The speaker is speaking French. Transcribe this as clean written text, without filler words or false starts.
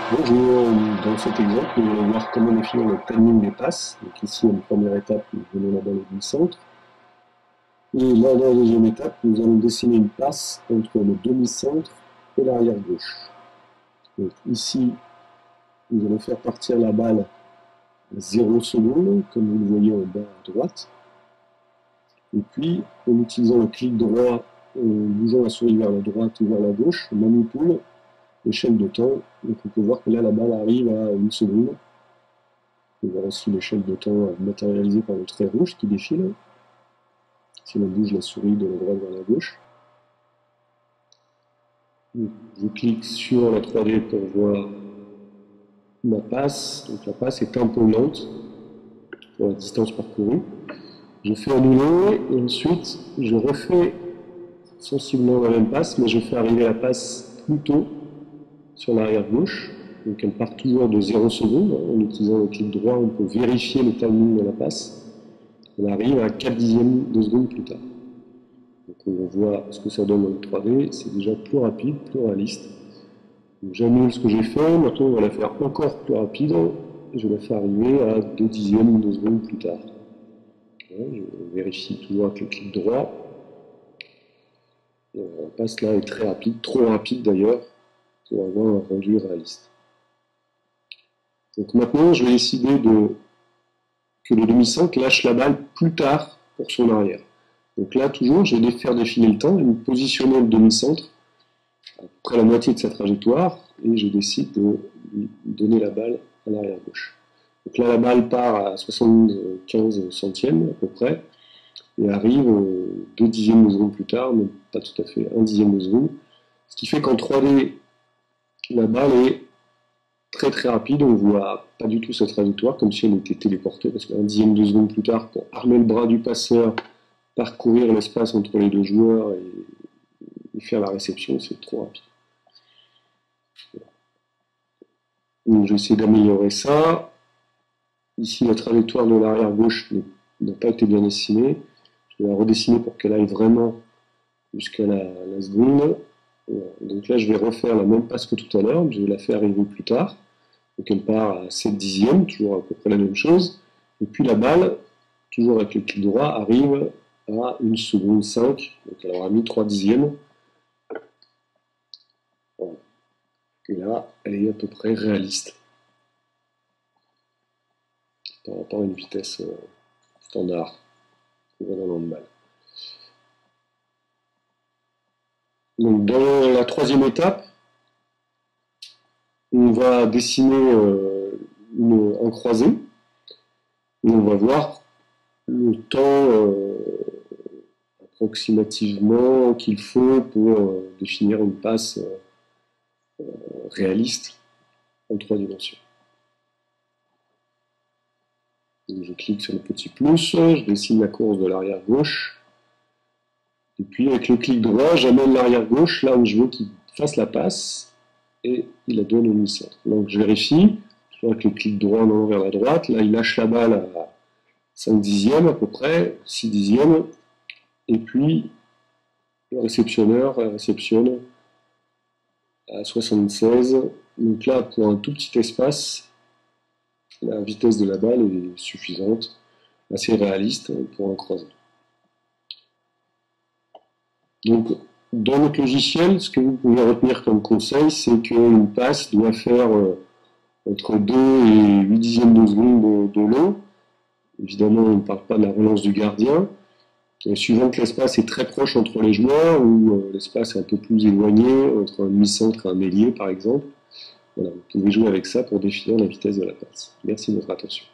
Bonjour, dans cet exemple, nous allons voir comment définir le timing des passes. Donc ici, en première étape, nous donnons la balle au demi-centre. Et là, dans la deuxième étape, nous allons dessiner une passe entre le demi-centre et l'arrière gauche. Donc ici, nous allons faire partir la balle à 0 secondes, comme vous le voyez en bas à droite. Et puis, en utilisant le clic droit, en bougeant la souris vers la droite ou vers la gauche, on manipule l'échelle de temps. Donc on peut voir que là, la balle arrive à 1 seconde. On voit aussi l'échelle de temps matérialisée par le trait rouge qui défile. Si l'on bouge la souris de la droite vers la gauche. Je clique sur la 3D pour voir ma passe. Donc la passe est un peu lente pour la distance parcourue. Je fais annuler et ensuite je refais sensiblement la même passe, mais je fais arriver la passe plus tôt sur l'arrière gauche. Donc elle part toujours de 0 secondes. En utilisant le clic droit, on peut vérifier le timing de la passe. Elle arrive à 4 dixièmes de seconde plus tard. Donc on voit ce que ça donne dans le 3D, c'est déjà plus rapide, plus réaliste. J'annule ce que j'ai fait, maintenant on va la faire encore plus rapide, je la fais arriver à 2 dixièmes de seconde plus tard. Voilà, je vérifie toujours avec le clic droit. La passe là est très rapide, trop rapide d'ailleurs, pour avoir un rendu réaliste. Donc maintenant je vais décider que le demi-centre lâche la balle plus tard pour son arrière. Donc là toujours je vais faire défiler le temps et me positionner le demi-centre à peu près la moitié de sa trajectoire et je décide de lui donner la balle à l'arrière gauche. Donc là la balle part à 75 centièmes à peu près et arrive 2 dixièmes de seconde plus tard, mais pas tout à fait, 1 dixième de seconde. Ce qui fait qu'en 3D, la balle est très très rapide, on ne voit pas du tout sa trajectoire, comme si elle était téléportée, parce qu'un dixième de seconde plus tard, pour armer le bras du passeur, parcourir l'espace entre les deux joueurs et faire la réception, c'est trop rapide. Donc je vais essayer d'améliorer ça. Ici, la trajectoire de l'arrière gauche n'a pas été bien dessinée. Je vais la redessiner pour qu'elle aille vraiment jusqu'à la seconde. Voilà. Donc là, je vais refaire la même passe que tout à l'heure. Je vais la faire arriver plus tard. Donc elle part à 7 dixièmes, toujours à peu près la même chose. Et puis la balle, toujours avec le clic droit, arrive à 1 seconde 5. Donc elle aura mis 3 dixièmes. Voilà. Et là, elle est à peu près réaliste par rapport à une vitesse standard qu'on voit dans le handball. Donc dans la troisième étape, on va dessiner un croisé et on va voir le temps approximativement qu'il faut pour définir une passe réaliste en 3 dimensions. Donc je clique sur le petit plus, je dessine la course de l'arrière gauche, et puis avec le clic droit, j'amène l'arrière gauche là où je veux qu'il fasse la passe, et il la donne au demi-centre. Donc je vérifie, avec le clic droit en allant vers la droite, là il lâche la balle à 5 dixièmes à peu près, 6 dixièmes, et puis le réceptionneur réceptionne à 76. Donc là, pour un tout petit espace, la vitesse de la balle est suffisante, assez réaliste pour un croisé. Donc, dans notre logiciel, ce que vous pouvez retenir comme conseil, c'est qu'une passe doit faire entre 2 et 8 dixièmes de seconde de long. Évidemment, on ne parle pas de la relance du gardien. Et suivant que l'espace est très proche entre les joueurs, ou l'espace est un peu plus éloigné, entre un demi-centre et un ailier par exemple, voilà, vous pouvez jouer avec ça pour définir la vitesse de la passe. Merci de votre attention.